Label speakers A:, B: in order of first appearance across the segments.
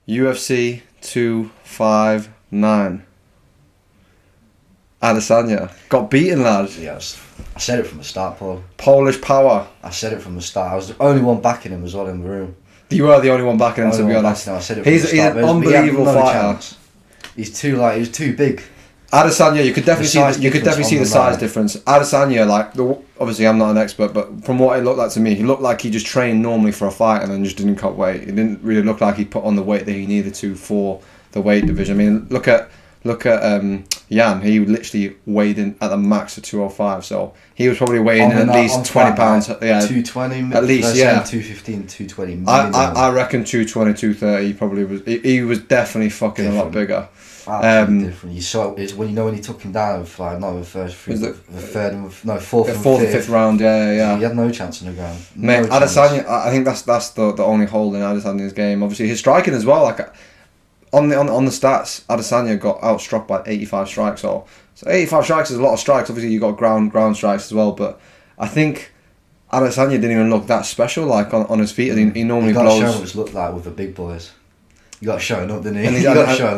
A: UFC 259. Adesanya got beaten, lads.
B: Yes, I said it from the start, Paul.
A: Polish power.
B: I said it from the start. I was the only one backing him as well in the room.
A: You were the only one backing him, to be honest.
B: I said it from the start.
A: He's an unbelievable fighter.
B: He's too big.
A: Adesanya, you could definitely see the size difference. Adesanya, obviously I'm not an expert, but from what it looked like to me, he looked like he just trained normally for a fight and then just didn't cut weight. It didn't really look like he put on the weight that he needed to for the weight division. I mean, look at Jan. He literally weighed in at the max of 205, so he was probably weighing in at least 20 pounds. Yeah,
B: 220
A: at least. Yeah,
B: 215, 220.
A: I reckon 220, 230. He probably was. He was definitely fucking different. A lot bigger.
B: Different. You saw it when he took him down with the first three, the fourth and fifth
A: round. Yeah.
B: He had no chance on the ground.
A: Mate, Adesanya. I think that's the only hole in Adesanya's game. Obviously, his striking as well. On the stats, Adesanya got outstruck by 85 strikes. So 85 strikes is a lot of strikes. Obviously, you got ground strikes as well. But I think Adesanya didn't even look that special. On his feet, he normally blows.
B: You got to show what it's looked like with the big boys. You got to show up, didn't he?
A: And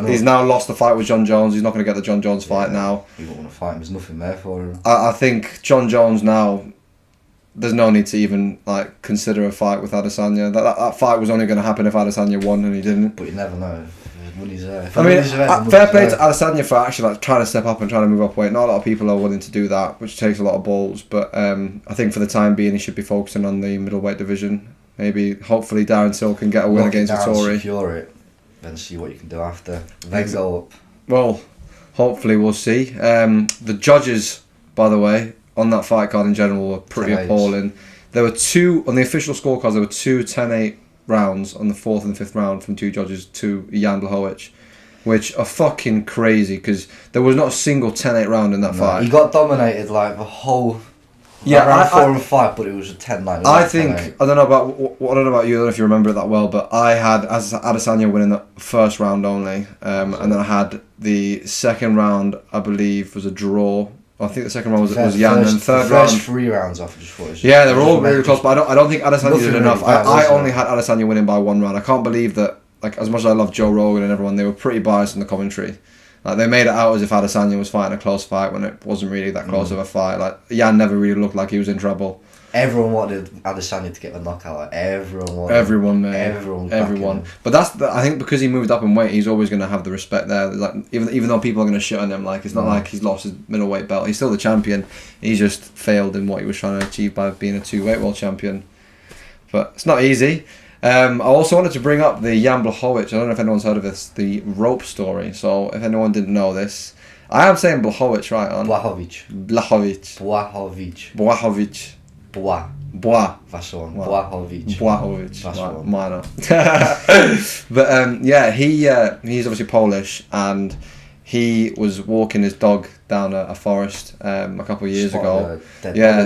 A: he's now lost the fight with John Jones. He's not going to get the John Jones fight now.
B: He won't want to fight him. There's nothing there for him.
A: I think John Jones now. There's no need to even consider a fight with Adesanya. That fight was only going to happen if Adesanya won, and he didn't.
B: But you never know. Money's there.
A: Fair play to Adesanya for actually trying to step up and trying to move up weight. Not a lot of people are willing to do that, which takes a lot of balls. But I think for the time being, he should be focusing on the middleweight division. Maybe, hopefully, Darren Till can get a win against Vettori.
B: Secure it, then see what you can do after. Then go up.
A: Well, hopefully we'll see. The judges, by the way, on that fight card in general were pretty appalling. There were two on the official scorecards. There were two 10-8 rounds on the fourth and fifth round from two judges to Jan Blachowicz, which are fucking crazy because there was not a single 10-8 round in that fight.
B: He got dominated the whole round 4 and 5, but it was a 10-9.
A: I don't know about you. I don't know if you remember it that well, but I had Adesanya winning the first round only, and then I had the second round. I believe was a draw. I think the second round was Jan, and the third round.
B: First 3 rounds off, I just thought.
A: Yeah, they were all really close, but I don't think Adesanya did enough. I only had Adesanya winning by 1 round. I can't believe that. As much as I love Joe Rogan and everyone, they were pretty biased in the commentary. They made it out as if Adesanya was fighting a close fight when it wasn't really that close of a fight. Jan never really looked like he was in trouble.
B: Everyone wanted Adesanya to get the knockout. Everyone, mate. Everyone.
A: But I think because he moved up in weight, he's always going to have the respect there. Even though people are going to shit on him, it's not like he's lost his middleweight belt. He's still the champion. He just failed in what he was trying to achieve by being a 2-weight world champion. But it's not easy. I also wanted to bring up the Jan Blachowicz. I don't know if anyone's heard of this, the rope story. So if anyone didn't know this, I am saying Blachowicz, right? Blachowicz. That's one. Blachowicz. Minor. But he's obviously Polish, and he was walking his dog down a forest a couple of years ago.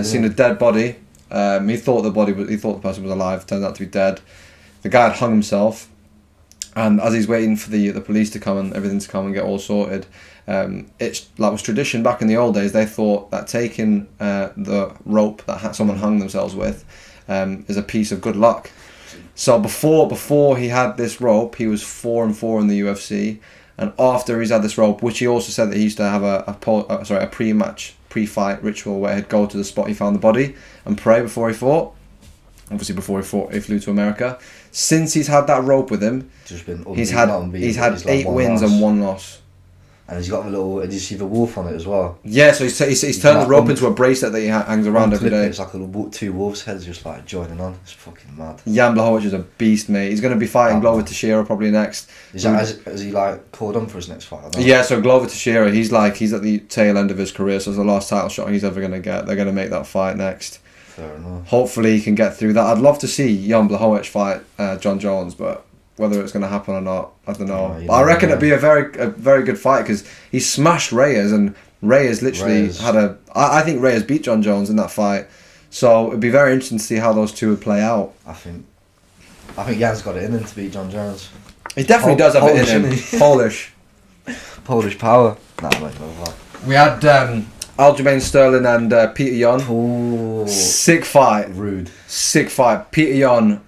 A: Seen a dead body. He thought the person was alive. Turned out to be dead. The guy had hung himself, and as he's waiting for the police to come and everything to come and get all sorted, it's was tradition back in the old days. They thought that taking the rope that someone hung themselves with is a piece of good luck. So before he had this rope, he was 4-4 in the UFC, and after he's had this rope, which he also said that he used to have a pre-fight ritual where he'd go to the spot he found the body and pray before he fought. Obviously, before he fought, he flew to America. Since he's had that rope with him, he's had 8 wins and 1 loss.
B: And he's got the little. Did you see the wolf on it as well?
A: Yeah, so he's turned the rope into a bracelet that he hangs around every day.
B: It's like 2 wolves' heads just joining on. It's fucking mad.
A: Jan Blachowicz is a beast, mate. He's going to be fighting Glover Teixeira probably next.
B: Has he called on for his next fight?
A: Yeah, so Glover Teixeira, he's at the tail end of his career, so it's the last title shot he's ever going to get. They're going to make that fight next.
B: Fair enough.
A: Hopefully he can get through that. I'd love to see Jan Blachowicz fight John Jones, but whether it's going to happen or not, I don't know. But I reckon it'd be a very good fight because he smashed Reyes, and Reyes literally had I think Reyes beat John Jones in that fight, so it'd be very interesting to see how those two would play out.
B: I think Jan's got it in him to beat John Jones.
A: He definitely does have it in him.
B: Polish power.
A: We had Aljamain Sterling and Peter Yan.
B: Ooh.
A: Sick fight.
B: Rude.
A: Sick fight. Peter Yan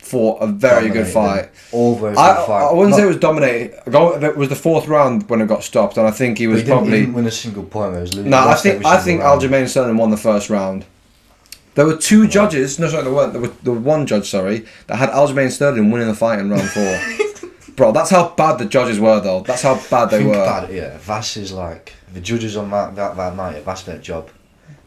A: fought a very good fight.
B: All very good fight.
A: I wouldn't say it was dominating. It was the fourth round when it got stopped, and I think he was probably...
B: He didn't win a single point. He was losing.
A: No, I think Aljamain Sterling won the first round. There were two judges. No, sorry, there weren't. There was one judge, sorry, that had Aljamain Sterling winning the fight in round 4. Bro, that's how bad the judges were, though. That's how bad they were. Think
B: about it, yeah. Vass is like... The judges on that night, Vass their job.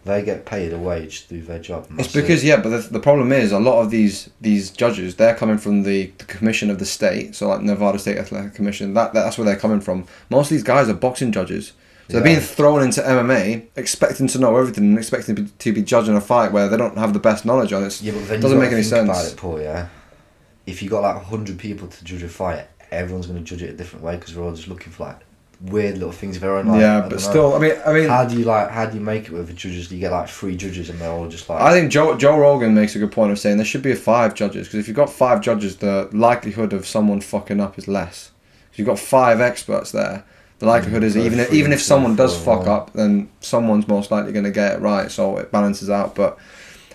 B: They get paid a wage to do their job.
A: It's because, but the problem is, a lot of these judges, they're coming from the commission of the state, so like Nevada State Athletic Commission, that's where they're coming from. Most of these guys are boxing judges. So they're being thrown into MMA, expecting to know everything and expecting to be judging a fight where they don't have the best knowledge on it.
B: Yeah, but then
A: doesn't make any sense.
B: About it, Paul, yeah? If you got like 100 people to judge a fight, everyone's going to judge it a different way because we're all just looking for like weird little things of their own. Like,
A: yeah, but still, I mean,
B: how do you make it with the judges? Do you get like 3 judges and they're all just like?
A: I think Joe Rogan makes a good point of saying there should be 5 judges because if you've got 5 judges, the likelihood of someone fucking up is less. If you've got 5 experts there, the likelihood is even if someone does fuck up, then someone's most likely going to get it right, so it balances out. But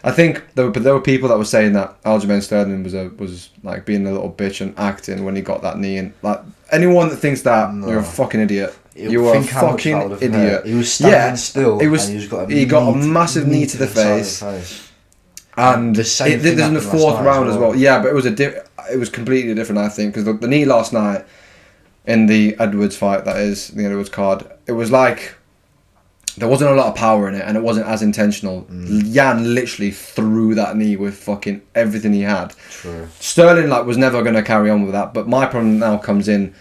A: I think there were people that were saying that Aljamain Sterling was like being a little bitch and acting when he got that knee, and like anyone that thinks that you're a fucking idiot. You are a fucking idiot.
B: He was standing still. He
A: got a massive knee to the face. And this is in the 4th round as well. Yeah, but it was completely different, I think, because the knee last night in the Edwards fight, that is the Edwards card, it was like there wasn't a lot of power in it, and it wasn't as intentional. Jan literally threw that knee with fucking everything he had.
B: True.
A: Sterling was never going to carry on with that, but my problem now comes in.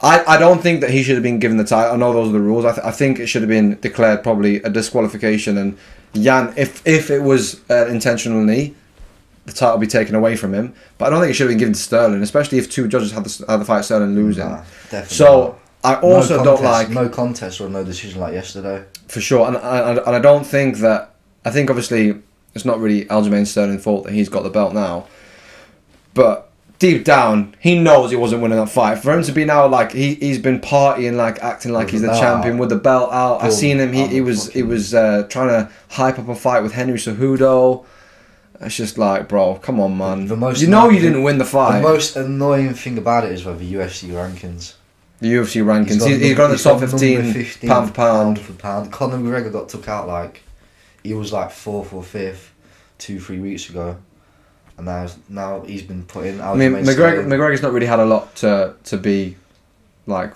A: I don't think that he should have been given the title. I know those are the rules. I think it should have been declared probably a disqualification, and Jan, if it was an intentional knee, the title would be taken away from him. But I don't think it should have been given to Sterling, especially if 2 judges had the fight Sterling losing.
B: Nah, definitely
A: so not. I also don't like
B: no contest or no decision like yesterday.
A: For sure, and I don't think that. I think obviously it's not really Aljamain Sterling's fault that he's got the belt now, but deep down he knows he wasn't winning that fight. For him to be now he's been partying acting like he's the champion with the belt out. I seen him. He was trying to hype up a fight with Henry Cejudo. It's just like, bro, come on, man. You didn't win the fight.
B: The most annoying thing about it is the UFC rankings.
A: The UFC rankings. He's got the top 15 pound for
B: pound. Conor McGregor got took out he was 4th or 5th 2-3 weeks ago, and now he's been put in.
A: I mean, McGregor's not really had a lot to be like.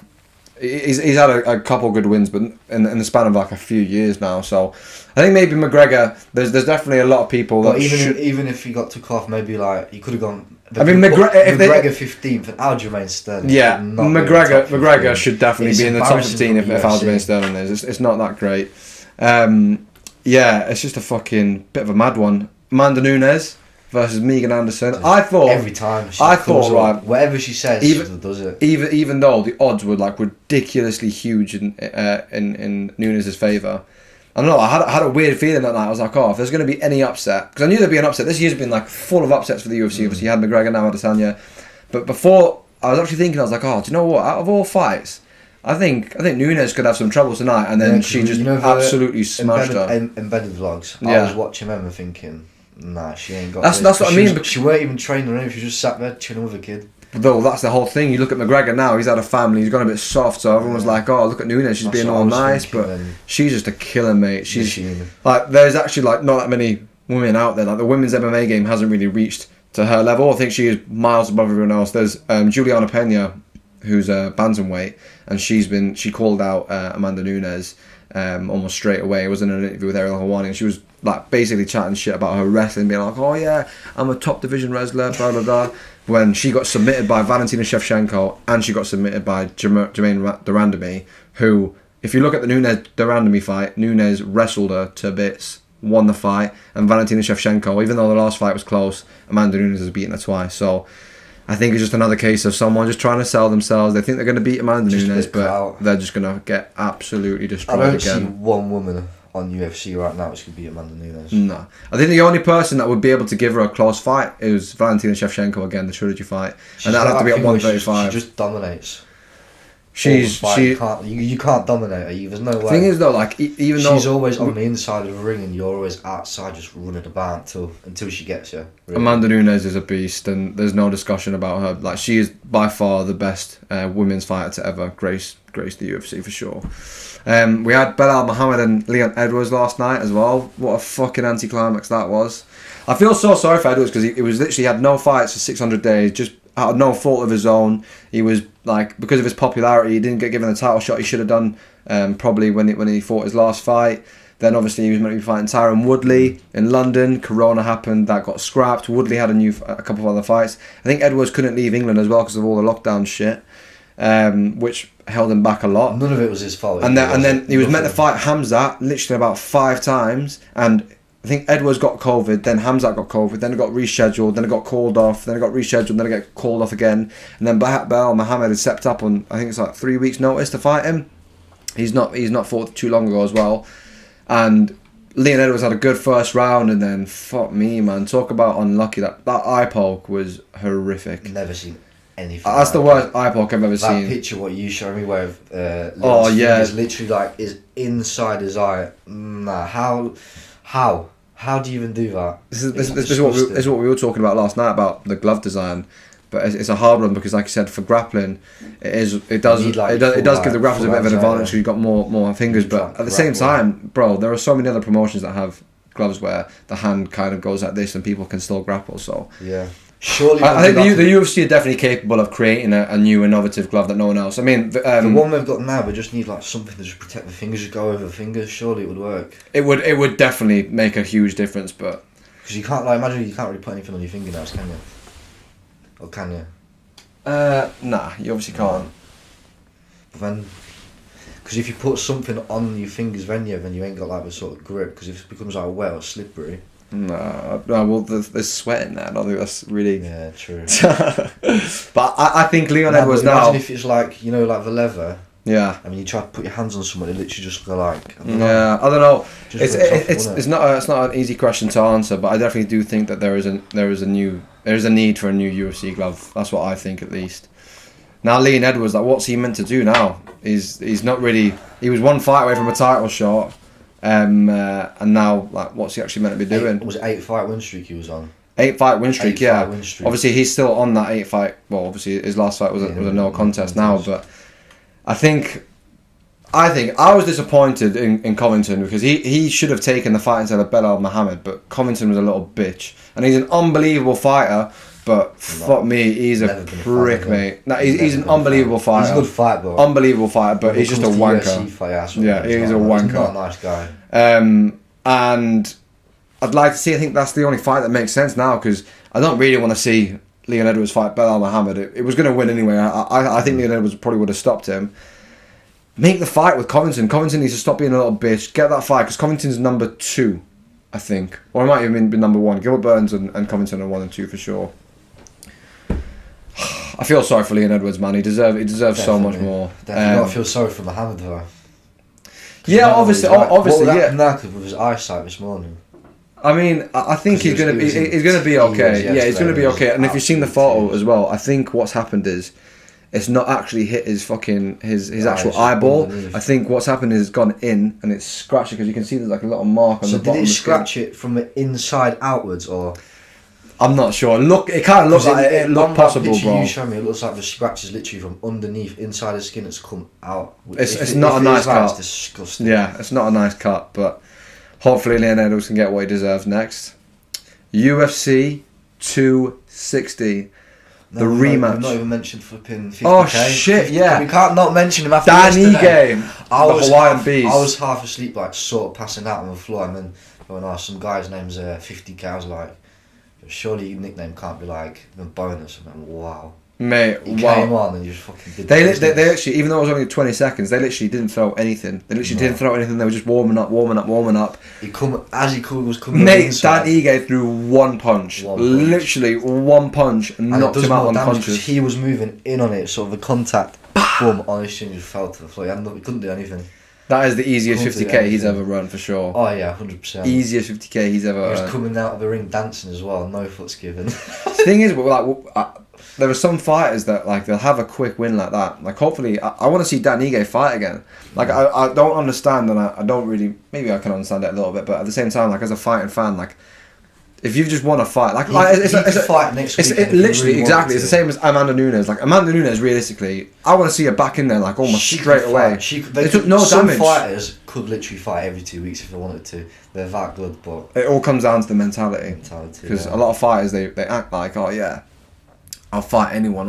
A: He's had a couple good wins, but in the span of a few years now. So I think maybe McGregor. There's definitely a lot of people that
B: even if he got took off, maybe he could have gone.
A: McGregor
B: 15th and Aljamain Sterling.
A: Yeah, McGregor should definitely be in the top 15 if Aljamain Sterling is. It's not that great. It's just a fucking bit of a mad one. Amanda Nunes versus Megan Anderson. I thought
B: every time whatever she says, she does it.
A: Even though the odds were ridiculously huge in Nunes' favour. I don't know. I had a weird feeling that night. I was like, if there's going to be any upset, because I knew there'd be an upset. This year's been full of upsets for the UFC. Obviously, you had McGregor, now Adesanya. But before, I was actually thinking, I was like, do you know what? Out of all fights, I think Nunes could have some trouble tonight, and then she just absolutely smashed her.
B: Embedded vlogs. I was watching them and thinking, nah, she ain't got.
A: That's what I mean.
B: She weren't even trained or anything. She just sat there chilling with a kid.
A: Though that's the whole thing. You look at McGregor now; he's had a family. He's gone a bit soft, so everyone's like, look at Nunes. She's being all nice, but she's just a killer, mate. She's there's actually not that many women out there. The women's MMA game hasn't really reached to her level. I think she is miles above everyone else. There's Juliana Pena, who's a bantamweight, and she called out Amanda Nunes almost straight away. It was in an interview with Ariel Helwani, and she was basically chatting shit about her wrestling, being like, I'm a top division wrestler, blah blah blah. When she got submitted by Valentina Shevchenko and she got submitted by Jermaine Durandamy, who, if you look at the Nunes-Durandamy fight, Nunes wrestled her to bits, won the fight, and Valentina Shevchenko, even though the last fight was close, Amanda Nunes has beaten her twice. So I think it's just another case of someone just trying to sell themselves. They think they're going to beat Amanda Nunes, but they're just going to get absolutely destroyed again.
B: I don't see one woman on UFC right now which could beat Amanda Nunes.
A: No. I think the only person that would be able to give her a close fight is Valentina Shevchenko again, the trilogy fight. And that'd have to be at 135.
B: She just dominates. You can't dominate her. There's no way.
A: Thing is though, like even though
B: she's always on the inside of the ring and you're always outside just running about until she gets you. Really.
A: Amanda Nunes is a beast, and there's no discussion about her. Like she is by far the best women's fighter to ever grace the UFC for sure. We had Belal Muhammad and Leon Edwards last night as well. What a fucking anticlimax that was. I feel so sorry for Edwards because he was literally had no fights for 600 days, just out of no fault of his own. He was like, because of his popularity, he didn't get given the title shot he should have done probably when he fought his last fight. Then obviously he was meant to be fighting Tyron Woodley in London. Corona happened, that got scrapped. Woodley had a couple of other fights. I think Edwards couldn't leave England as well because of all the lockdown shit, which held him back a lot.
B: None of it was his fault.
A: And then he was meant to fight Hamzat literally about 5 times, and I think Edwards got COVID, then Hamzat got COVID, then it got rescheduled, then it got called off, then it got rescheduled, then it got called off again, and then Belal Muhammad had stepped up on, I think it's like 3 weeks notice to fight him. He's not fought too long ago as well, and Leon Edwards had a good first round, and then fuck me man, talk about unlucky, that eye poke was horrific.
B: Never seen anything.
A: That's the worst eye poke I've ever seen.
B: That picture what you showed me where
A: Leon's
B: fingers literally like is inside his eye. Nah, how do you even do that?
A: This is what we were talking about last night about the glove design, but it's a hard one because, like you said, for grappling, it does give the grapplers a bit of an advantage because you've got more fingers. But at the same time, bro, there are so many other promotions that have gloves where the hand kind of goes like this and people can still grapple. So
B: yeah. Surely,
A: I think the UFC are definitely capable of creating a new innovative glove that no one else. I mean, the
B: one we've got now, we just need like something to just protect the fingers, just go over the fingers. Surely it would work.
A: It would definitely make a huge difference, but
B: because you can't imagine you can't really put anything on your fingernails, can you? Or can you?
A: Nah, you obviously can't.
B: But then, because if you put something on your fingers, then you ain't got like the sort of grip. Because if it becomes like wet or slippery.
A: No, well, there's sweat in there. I don't think that's really.
B: Yeah, true.
A: But I think Leon Edwards now.
B: Imagine if it's like like the leather.
A: Yeah.
B: I mean, you try to put your hands on someone, it literally just go like.
A: I don't know. It's not an easy question to answer, but I definitely do think that there is a need for a new UFC glove. That's what I think at least. Now Leon Edwards, like, what's he meant to do now? He's not really. He was one fight away from a title shot. And now, like, what's he actually meant to be doing?
B: Was it 8-fight win streak he was on?
A: 8-fight win streak, yeah.
B: Win streak.
A: Obviously, he's still on that 8-fight. Well, obviously, his last fight was a no contest now, but I think I was disappointed in Covington because he should have taken the fight instead of Belal Muhammad, but Covington was a little bitch, and he's an unbelievable fighter. But fuck me, he's a prick, mate. No, he's an unbelievable fighter.
B: He's a good fighter, bro.
A: Unbelievable fighter, but he's just a wanker.
B: Yeah,
A: he's a wanker.
B: He's not a nice guy.
A: And I'd like to see. I think that's the only fight that makes sense now because I don't really want to see Leon Edwards fight Belal Muhammad. It was going to win anyway. I think Leon Edwards probably would have stopped him. Make the fight with Covington. Covington needs to stop being a little bitch. Get that fight because Covington's number 2, I think, or it might even be number 1. Gilbert Burns and Covington are 1 and 2 for sure. I feel sorry for Leon Edwards, man. He deserves so much more.
B: Definitely. I feel sorry for Muhammad though.
A: Yeah, obviously, yeah.
B: With his eyesight this morning.
A: I mean, I think he's gonna be okay. Yeah, he's gonna be okay. And if you've seen the photo as well, I think what's happened is it's not actually hit his fucking his actual eyeball. Underneath. I think what's happened is it's gone in and it's scratched because you can see there's like a little mark on the bottom. So
B: did it scratch it from the inside outwards or?
A: I'm not sure. Look, it kind of looks like it looked possible, bro.
B: You show me, it looks like the scratch is literally from underneath, inside the skin. It's come out.
A: It's not a nice cut.
B: It's disgusting.
A: Yeah, it's not a nice cut, but hopefully Leon Edwards can get what he deserves next. UFC 260. The rematch.
B: We've not even mentioned flipping 50K.
A: Oh shit! Yeah,
B: we can't not mention him after
A: Danny
B: yesterday.
A: Game. The Hawaiian Beast.
B: I was half asleep, like sort of passing out on the floor, and then going, "Oh, some guy's name's 50K." I was like, surely your nickname can't be like the bonus. And then, wow.
A: Mate,
B: he came on and you just fucking did
A: they actually, even though it was only 20 seconds, they literally didn't throw anything. They were just warming up.
B: He was coming.
A: Mate, Dan Ige threw one punch. Literally one punch and knocked him out unconscious.
B: He was moving in on it, sort of the contact, boom, on his chin just fell to the floor. He couldn't do anything.
A: That is the easiest 50k he's ever run for sure.
B: Oh yeah, 100%.
A: Easiest 50k he's ever run.
B: He was coming out of the ring dancing as well, no foots given.
A: The thing is, like, there are some fighters that like they'll have a quick win like that. Like hopefully, I want to see Dan Ige fight again. Like I don't understand, and I don't really. Maybe I can understand it a little bit, but at the same time, like as a fighting fan, like if you've just won a fight, like
B: it's fight next week.
A: Literally
B: really
A: exactly. It's the same as Amanda Nunes. Like Amanda Nunes, realistically, I want to see her back in there like almost straight away. They took no
B: some
A: damage.
B: Fighters could literally fight every 2 weeks if they wanted to. They're that good, but
A: it all comes down to the mentality. Because a lot of fighters they act like, oh yeah, I'll fight anyone,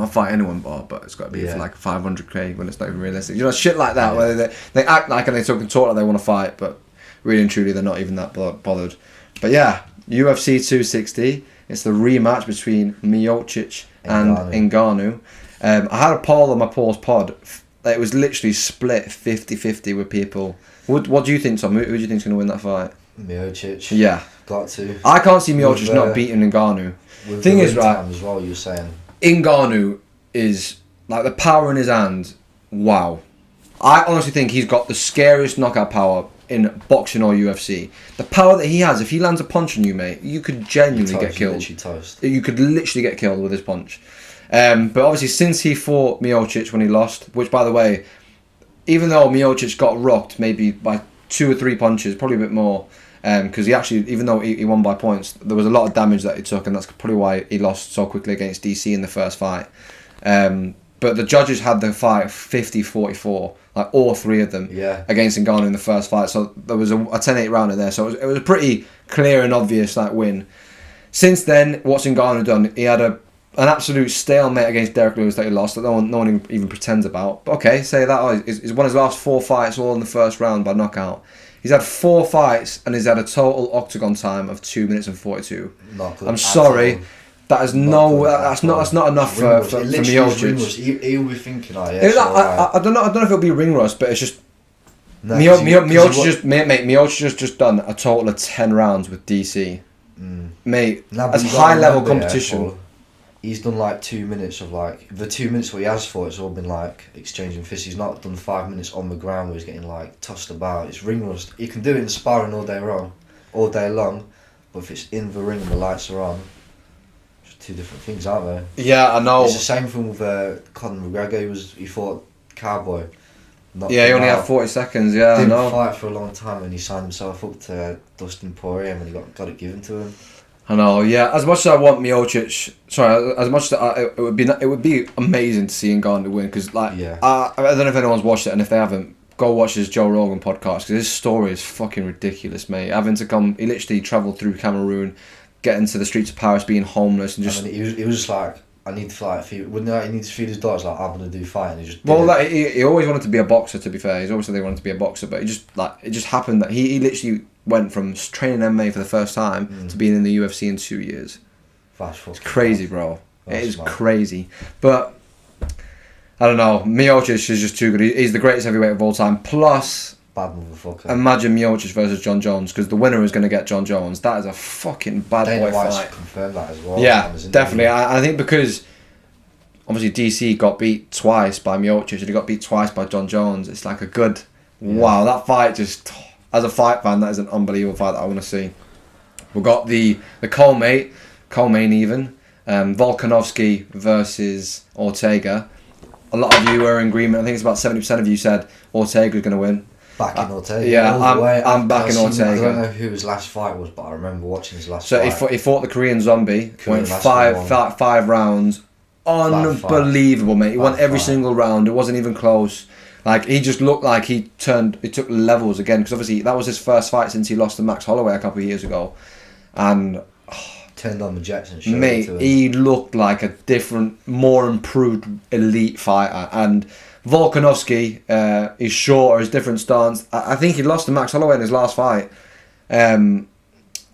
A: but it's got to be for like 500k when it's not even realistic. You know, shit like that, where they act like and they talk like they want to fight, but really and truly they're not even that bothered. But yeah, UFC 260, it's the rematch between Miocic and Ngannou. I had a poll on my Pause pod. It was literally split 50-50 with people. What do you think, Tom? Who do you think is going to win that fight?
B: Miocic.
A: Yeah.
B: Got to.
A: I can't see Miocic not beating Ngannou. Thing is, right,
B: as well, you're saying
A: Ngannou is like the power in his hand. Wow, I honestly think he's got the scariest knockout power in boxing or UFC. The power that he has, if he lands a punch on you, mate, you could genuinely get killed. You could literally get killed with his punch. But obviously, since he fought Miocic when he lost, which by the way, even though Miocic got rocked maybe by 2 or 3 punches, probably a bit more. Because he actually, even though he won by points, there was a lot of damage that he took, and that's probably why he lost so quickly against DC in the first fight. But the judges had the fight 50-44, like all 3 of them, against Ngannou in the first fight. So there was a 10-8 rounder there. So it was a pretty clear and obvious like win. Since then, what's Ngannou done? He had an absolute stalemate against Derek Lewis that he lost, that no one even pretends about. But okay, say that. He's won his last 4 fights all in the first round by knockout. He's had 4 fights and he's had a total octagon time of 2 minutes and 42. I'm sorry, that's not enough for Miocic.
B: He'll be thinking,
A: I don't know if it'll be ring rust, but it's just Miocic just done a total of 10 rounds with DC. Mate, that's high level competition.
B: He's done like 2 minutes of like the 2 minutes where he has fought. It's all been like exchanging fists. He's not done 5 minutes on the ground where he's getting like tossed about. It's ring rust. You can do it in sparring all day long, but if it's in the ring and the lights are on, it's 2 different things, aren't they?
A: Yeah, I know.
B: It's the same thing with Conor McGregor. He fought Cowboy.
A: He only had 40 seconds. Yeah,
B: didn't
A: I know.
B: Fight for a long time, and he signed himself up to Dustin Poirier, and he got it given to him.
A: I know, yeah. As much as I want Miocic, as much as it would be amazing to see Ngannou win, because I don't know if anyone's watched it, and if they haven't, go watch his Joe Rogan podcast, because his story is fucking ridiculous, mate. Having to he literally travelled through Cameroon, get into the streets of Paris, being homeless, and just.
B: He was just like, I need to fight. He need to feed his daughters. Like, I'm gonna do fighting. He just.
A: He always wanted to be a boxer. To be fair, he's always said he wanted to be a boxer, but it just happened that he literally went from training MMA for the first time to being in the UFC in 2 years. It's crazy, bro. It is crazy. But I don't know. Miocic is just too good. He's the greatest heavyweight of all time. Plus,
B: bad motherfucker.
A: Imagine Miocic versus John Jones, because the winner is going to get John Jones. That is a fucking bad boy fight.
B: Confirmed that as well.
A: Yeah, definitely. I think because obviously DC got beat twice by Miocic and he got beat twice by John Jones. It's like a good wow. That fight just, as a fight fan, that is an unbelievable fight that I want to see. We've got the co-main even, Volkanovski versus Ortega. A lot of you are in agreement. I think it's about 70% of you said Ortega's going to win.
B: Backing Ortega.
A: Yeah, I'm backing Ortega.
B: I don't know who his last fight was, but I remember watching his last
A: fight. So he fought the Korean Zombie. Went five rounds. Unbelievable, mate. He won every single round. It wasn't even close. Like, he just looked like he took levels again, because obviously that was his first fight since he lost to Max Holloway a couple of years ago. And
B: turned on the jets and showed
A: mate, he looked like a different, more improved elite fighter. And Volkanovski is shorter, his different stance. I think he lost to Max Holloway in his last fight. I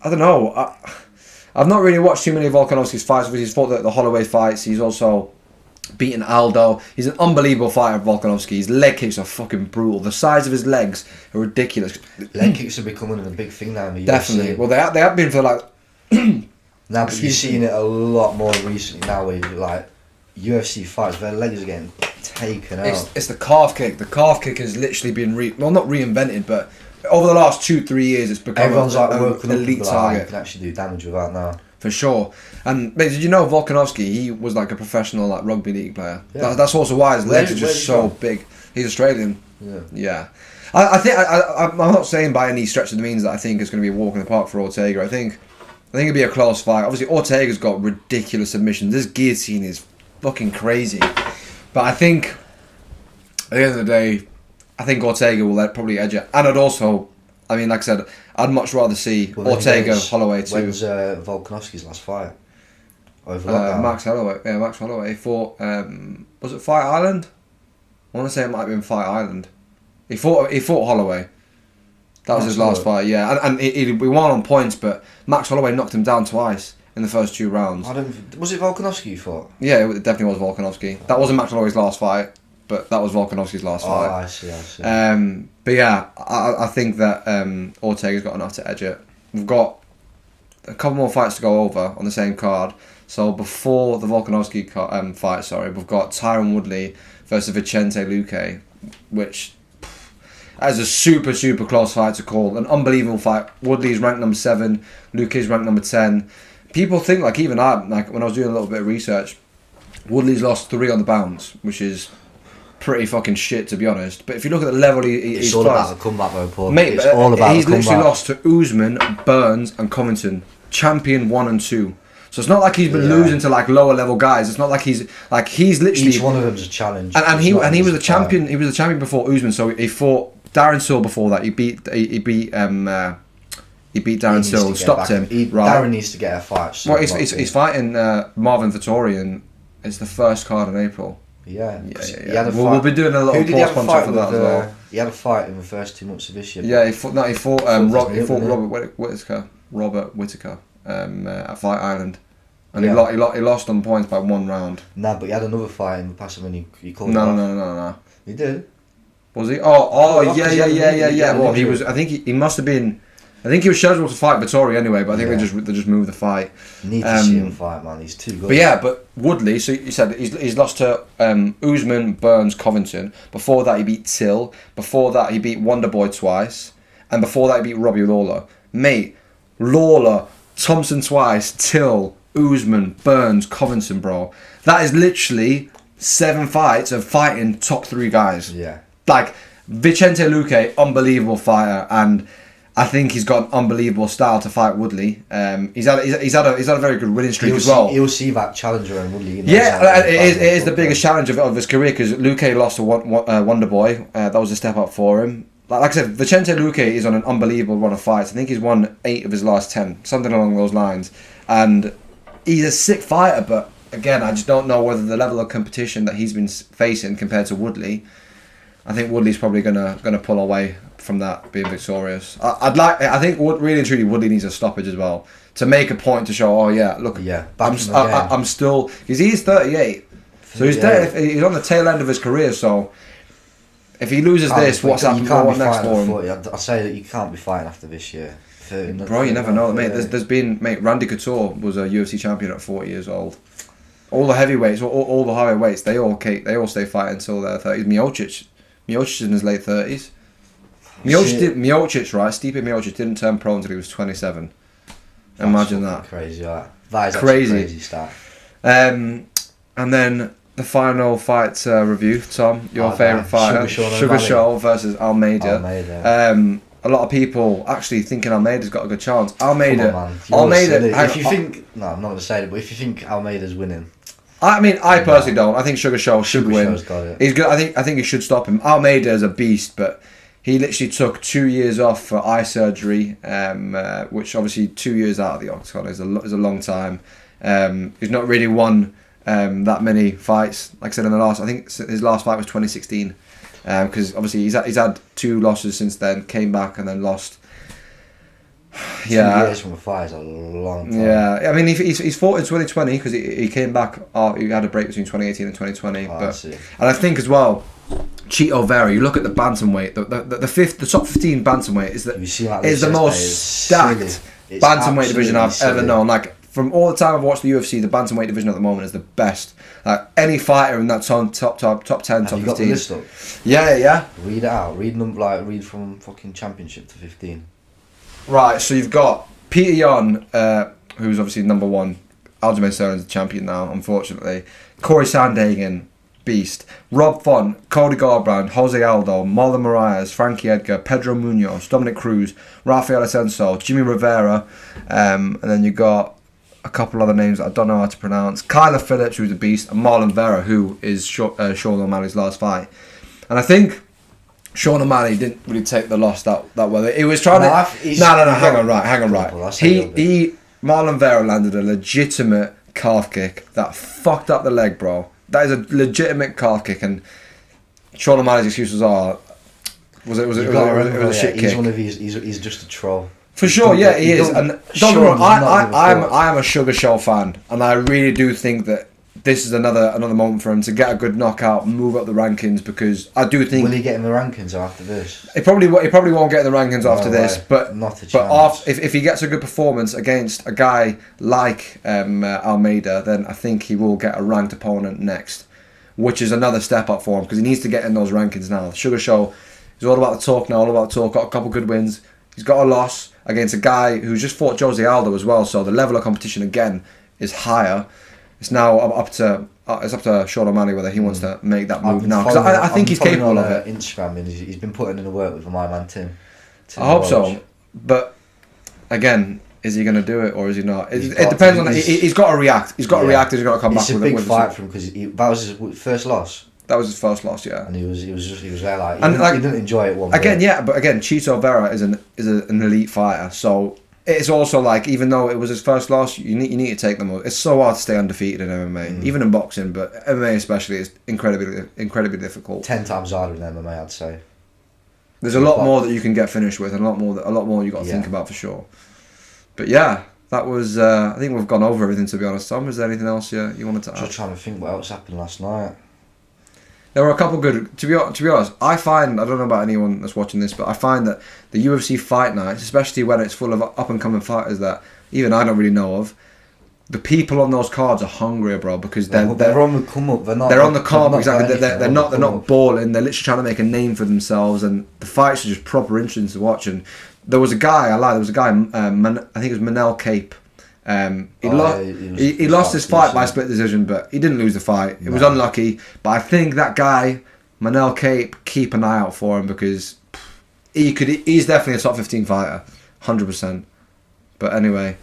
A: don't know. I've not really watched too many of Volkanovski's fights. He's fought the Holloway fights. He's also beaten Aldo. He's an unbelievable fighter, Volkanovski. His leg kicks are fucking brutal. The size of his legs are ridiculous.
B: Leg kicks are becoming a big thing now in the
A: Definitely.
B: UFC.
A: Well, they have been for like...
B: Now, but you're seeing it a lot more recently now, where like UFC fights, their legs are getting taken out.
A: It's the calf kick. The calf kick has literally been not reinvented, but over the last 2-3 years, it's become
B: everyone's like
A: an elite target.
B: You can actually do damage with that now.
A: For sure. And mate, did you know Volkanovski? He was like a professional like rugby league player.
B: Yeah.
A: That's also why his legs are just so big. He's Australian. Yeah. I think I'm not saying by any stretch of the means that I think it's going to be a walk in the park for Ortega. I think it'll be a close fight. Obviously, Ortega's got ridiculous submissions. This guillotine is fucking crazy. But I think at the end of the day, I think Ortega will probably edge it. And I'd also, I mean, like I said, I'd much rather see Ortega Holloway too.
B: When's Volkanovski's last fight?
A: Max Holloway. Yeah, Max Holloway. He fought. Was it Fight Island? I want to say it might have been Fight Island. He fought Holloway. That was his last fight. Yeah, and he won on points, but Max Holloway knocked him down twice in the first 2 rounds.
B: Was it Volkanovski you fought?
A: Yeah, it definitely was Volkanovski. That wasn't Max Holloway's last fight, but that was Volkanovski's last fight.
B: I see.
A: But yeah, I think that Ortega's got enough to edge it. We've got a couple more fights to go over on the same card. So before the Volkanovski fight, we've got Tyron Woodley versus Vicente Luque, which is a super, super close fight to call. An unbelievable fight. Woodley's ranked number 7, Luque's ranked number 10. People think, like even I, like when I was doing a little bit of research, Woodley's lost 3 on the bounce, which is pretty fucking shit to be honest. But if you look at the level he's
B: all about the comeback though, Paul.
A: Mate,
B: it's all about
A: he's
B: the comeback.
A: literally lost to Usman, Burns and Covington, champion 1 and 2. So it's not like he's been losing to like lower level guys. It's not like he's literally
B: each one of them's a challenge.
A: And he was the champion. He was the champion before Usman. So he fought Darren Till before that. He beat Darren Till, stopped him.
B: Darren needs to get a fight.
A: Well, he's fighting Marvin Vettori, and it's the first card in April.
B: Yeah.
A: We'll be doing a little pause punch for that as well.
B: He had a fight in the first 2 months of this year.
A: Yeah, he fought Robert Whittaker at Fight Island. And he lost on points by 1 round.
B: Nah, but he had another fight in the past when he called
A: No.
B: He did?
A: Was he? Yeah. Well, he was. I think he must have been. I think he was scheduled to fight Vettori anyway, but I think they just moved the fight.
B: Need to see him fight, man. He's too good.
A: But Woodley. So you said he's lost to Usman, Burns, Covington. Before that, he beat Till. Before that, he beat Wonderboy twice, and before that, he beat Robbie Lawler. Mate, Lawler, Thompson twice, Till, Usman, Burns, Covington, bro. That is literally 7 fights of fighting top 3 guys.
B: Yeah.
A: Like Vicente Luque, unbelievable fighter, and I think he's got an unbelievable style to fight Woodley. He's had a very good winning streak as well.
B: He'll see that challenger in Woodley.
A: It is the biggest challenge of his career because Luque lost to Wonderboy. That was a step up for him. Like I said, Vicente Luque is on an unbelievable run of fights. I think he's won 8 of his last 10, something along those lines. And he's a sick fighter, but again, I just don't know whether the level of competition that he's been facing compared to Woodley. I think Woodley's probably gonna pull away from that, being victorious. I think really and truly Woodley needs a stoppage as well to make a point to show. Oh yeah, look, I'm still because he's 38, so he's on the tail end of his career. So if he loses this, what's happening? What next for him?
B: I say that you can't be fighting after this year.
A: Bro, you never know, mate. There's been Randy Couture was a UFC champion at 40 years old. All the heavyweights, all the higher weights, they all stay fighting until their 30s. Miocic is in his late 30s. Miocic, right? Stipe Miocic didn't turn pro until he was 27. Imagine that.
B: Crazy, right? That is crazy stuff.
A: And then the final fight review, Tom, your favourite fighter, Sugar Sean versus Almeida. A lot of people actually thinking Almeida's got a good chance. Almeida.
B: If you think, no, I'm not going to say it, but if you think Almeida's winning.
A: I mean, I personally don't. I think Sugar Sean should win.
B: Got it.
A: He's good. I think he should stop him. Almeida is a beast, but he literally took 2 years off for eye surgery, which obviously 2 years out of the octagon is a long time. He's not really won that many fights. Like I said, I think his last fight was 2016, because obviously he's had 2 losses since then. Came back and then lost.
B: 2 years from a fight is a long time.
A: Yeah, I mean he's fought in 2020 because he came back. He had a break between 2018 and 2020. And I think as well, Chito Vera. You look at the bantamweight. The top 15 bantamweight is the most stacked bantamweight division I've ever known. Like from all the time I've watched the UFC, the bantamweight division at the moment is the best. Like any fighter in that top 10, top 15.
B: You got the list up?
A: Yeah.
B: Read it out. Read from fucking championship to 15.
A: Right, so you've got Peter Yan, who's obviously number 1. Aljamain Sterling's the champion now, unfortunately. Corey Sandhagen, beast. Rob Font, Cody Garbrandt, Jose Aldo, Marlon Moraes, Frankie Edgar, Pedro Munoz, Dominic Cruz, Rafael Ascenso, Jimmy Rivera, and then you got a couple other names that I don't know how to pronounce. Kyler Phillips, who's a beast, and Marlon Vera, who is Sean O'Malley's last fight. And I think Sean O'Malley didn't really take the loss that well. He was trying to... No, hang on right. Marlon Vera landed a legitimate calf kick that fucked up the leg, bro. That is a legitimate calf kick, and Sean O'Malley's excuses are... Was it a shit kick?
B: He's just a troll.
A: For sure, yeah, he is. And don't get me wrong, I am a Sugar Show fan, and I really do think that this is another moment for him to get a good knockout, move up the rankings, because I do think...
B: Will he get in the rankings after this?
A: He probably won't get in the rankings after this, but
B: not a chance.
A: If he gets a good performance against a guy like Almeida, then I think he will get a ranked opponent next, which is another step up for him, because he needs to get in those rankings now. The Sugar Show is all about the talk now, got a couple good wins. He's got a loss against a guy who's just fought Jose Aldo as well, so the level of competition again is higher. It's now up to Sean O'Malley whether he wants to make that move now, because I think he's capable of it.
B: Instagram, and he's been putting in the work with my man Tim.
A: I hope so, but again, is he going to do it or is he not? It depends on. He's got to react. He's got to react. He's got to come back with it.
B: It's a big fight for him, because that was his first loss.
A: That was his first loss, yeah.
B: And he was there like he didn't enjoy it one bit.
A: Again, yeah, but again, Chito Vera is an elite fighter, so it's also like, even though it was his first loss, you need to take them. It's so hard to stay undefeated in MMA, even in boxing, but MMA especially is incredibly difficult.
B: 10 times harder than MMA, I'd say.
A: There's a lot more that you can get finished with, and a lot more you got to think about for sure. But yeah, that was. I think we've gone over everything, to be honest. Tom, is there anything else you wanted to add?
B: Just trying to think what else happened last night.
A: There were a couple good... To be honest, I find... I don't know about anyone that's watching this, but I find that the UFC fight nights, especially when it's full of up-and-coming fighters that even I don't really know of, the people on those cards are hungrier, bro, because they're
B: on the come-up.
A: They're on the come-up, exactly. They're not balling. They're literally trying to make a name for themselves, and the fights are just proper interesting to watch. And there was a guy... I think it was Manel Cape. He lost his fight by split decision, but he didn't lose the fight. It was unlucky, but I think that guy Manel Cape, keep an eye out for him, because he's definitely a top 15 fighter, 100%. But anyway,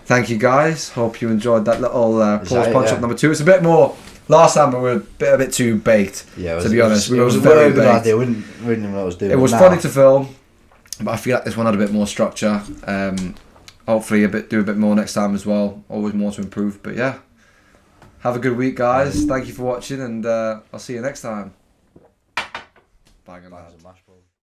A: thank you guys. Hope you enjoyed that little pause punch up number 2. It's a bit more last time, but we were a bit too baked. Yeah, to be honest,
B: it was a very good idea. We didn't know what I was doing.
A: It was funny to film, but I feel like this one had a bit more structure. Hopefully do a bit more next time as well. Always more to improve. But yeah, have a good week, guys. Thank you for watching, and I'll see you next time. Bye, guys.